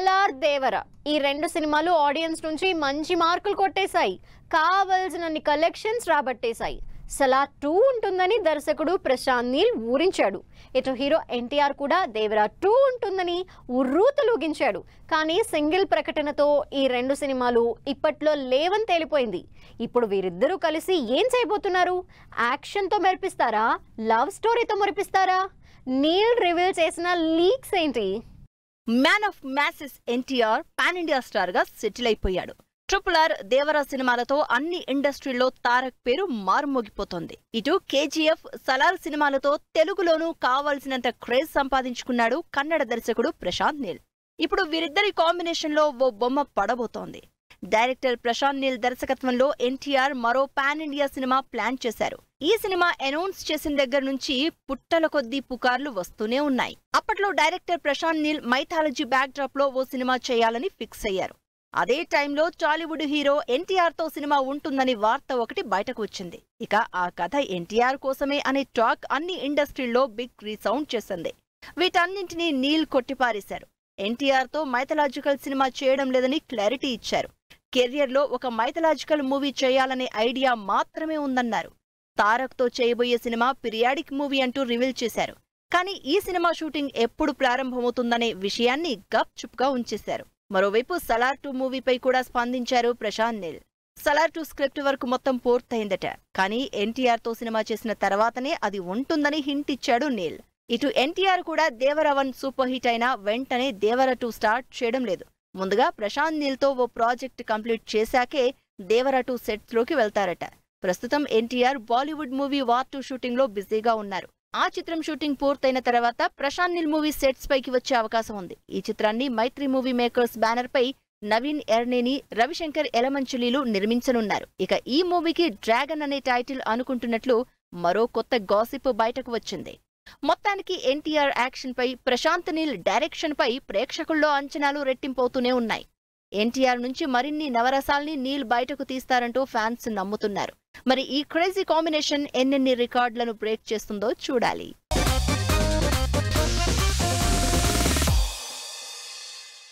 సలార్ దేవర ఈ రెండు సినిమాలు ఆడియన్స్ నుంచి మంచి మార్కులు కొట్టేశాయి. కావాల్సినన్ని కలెక్షన్స్ రాబట్టేశాయి. సలార్ 2 ఉంటుందని దర్శకుడు ప్రశాంత్ నీల్ ఊరించాడు. ఇటు హీరో ఎన్టీఆర్ కూడా దేవర 2 ఉంటుందని ఉర్రూతలూగించాడు. కానీ సింగిల్ ప్రకటనతో ఈ రెండు సినిమాలు ఇప్పట్లో లేవని తేలిపోయింది. ఇప్పుడు వీరిద్దరూ కలిసి ఏం చేయబోతున్నారు? యాక్షన్తో మెరిపిస్తారా? లవ్ స్టోరీతో మురిపిస్తారా? నీల్ రివీల్ చేసిన లీక్స్ ఏంటి? Man of masses NTR pan India star గా సెటిల్ అయిపోయాడు. RRR దేవరా సినిమాలతో అన్ని ఇండస్ట్రీల్లో తారక్ పేరు మారుమోగిపోతోంది. ఇటు కేజీఎఫ్, సలార్ సినిమాలతో తెలుగులోనూ కావాల్సినంత క్రేజ్ సంపాదించుకున్నాడు కన్నడ దర్శకుడు ప్రశాంత్ నీల్. ఇప్పుడు వీరిద్దరి కాంబినేషన్ లో ఓ బొమ్మ పడబోతోంది. డైరెక్టర్ ప్రశాంత్ నీల్ దర్శకత్వంలో ఎన్టీఆర్ మరో పాన్ ఇండియా సినిమా ప్లాన్ చేశారు. ఈ సినిమా అనౌన్స్ చేసిన దగ్గర నుంచి పుట్టల కొద్దీ పుకార్లు వస్తూనే ఉన్నాయి. అప్పట్లో director Prashanth Neel mythology backdrop లో ఓ సినిమా చేయాలని ఫిక్స్ అయ్యారు. అదే టైంలో టాలీవుడ్ హీరో ఎన్టీఆర్ తో సినిమా ఉంటుందని వార్త ఒకటి బయటకు వచ్చింది. ఇక ఆ కథ ఎన్టీఆర్ కోసమే అనే టాక్ అన్ని ఇండస్ట్రీల్లో బిగ్ రీసౌండ్ చేసింది. వీటన్నింటినీ నీల్ కొట్టిపారేశారు. ఎన్టీఆర్ తో మైథలాజికల్ సినిమా చేయడం లేదని క్లారిటీ ఇచ్చారు. కెరియర్ లో ఒక మైథలాజికల్ మూవీ చేయాలనే ఐడియా మాత్రమే ఉందన్నారు. తారక్ తో చేయబోయే సినిమా పీరియాడిక్ మూవీ అంటూ రివీల్ చేశారు. కానీ ఈ సినిమా షూటింగ్ ఎప్పుడు ప్రారంభమవుతుందనే విషయాన్ని గప్ చుప్గా ఉంచేశారు. మరోవైపు సలార్ 2 మూవీపై కూడా స్పందించారు ప్రశాంత్ నీల్. సలార్ 2 స్క్రిప్ట్ వరకు మొత్తం పూర్తయిందట. కానీ ఎన్టీఆర్ తో సినిమా చేసిన తర్వాతనే అది ఉంటుందని హింట్ ఇచ్చాడు నీల్. ఇటు ఎన్టీఆర్ కూడా దేవర 1 సూపర్ హిట్ అయినా వెంటనే దేవర 2 స్టార్ట్ చేయడం లేదు. ముందుగా ప్రశాంత్ నీల్ తో ఓ ప్రాజెక్ట్ కంప్లీట్ చేశాకే దేవర 2 సెట్స్ లోకి వెళ్తారట. ప్రస్తుతం NTR Bollywood movie war 2 shooting లో బిజీగా ఉన్నారు. ఆ చిత్రం షూటింగ్ పూర్తయిన తర్వాత ప్రశాంత్ నీల్ మూవీ సెట్స్ పైకి వచ్చే అవకాశం ఉంది. ఈ చిత్రాన్ని మైత్రి మూవీ మేకర్స్ బ్యానర్ పై నవీన్ ఎర్నేని, రవిశంకర్ ఎలమంచిలీలు నిర్మించనున్నారు. ఇక ఈ మూవీకి డ్రాగన్ అనే టైటిల్ అనుకుంటున్నట్లు మరో కొత్త గాసిప్ బయటకు వచ్చింది. మొత్తానికి ఎన్టీఆర్ యాక్షన్ పై, ప్రశాంత్ నీల్ డైరెక్షన్ పై ప్రేక్షకుల్లో అంచనాలు రెట్టింపవుతూనే ఉన్నాయి. ఎన్టీఆర్ నుంచి మరిన్ని నవరసాల్ని నీల్ బయటకు తీస్తారంటూ ఫ్యాన్స్ నమ్ముతున్నారు. మరి ఈ క్రేజీ కాంబినేషన్ ఎన్నెన్ని రికార్డులను బ్రేక్ చేస్తుందో చూడాలి.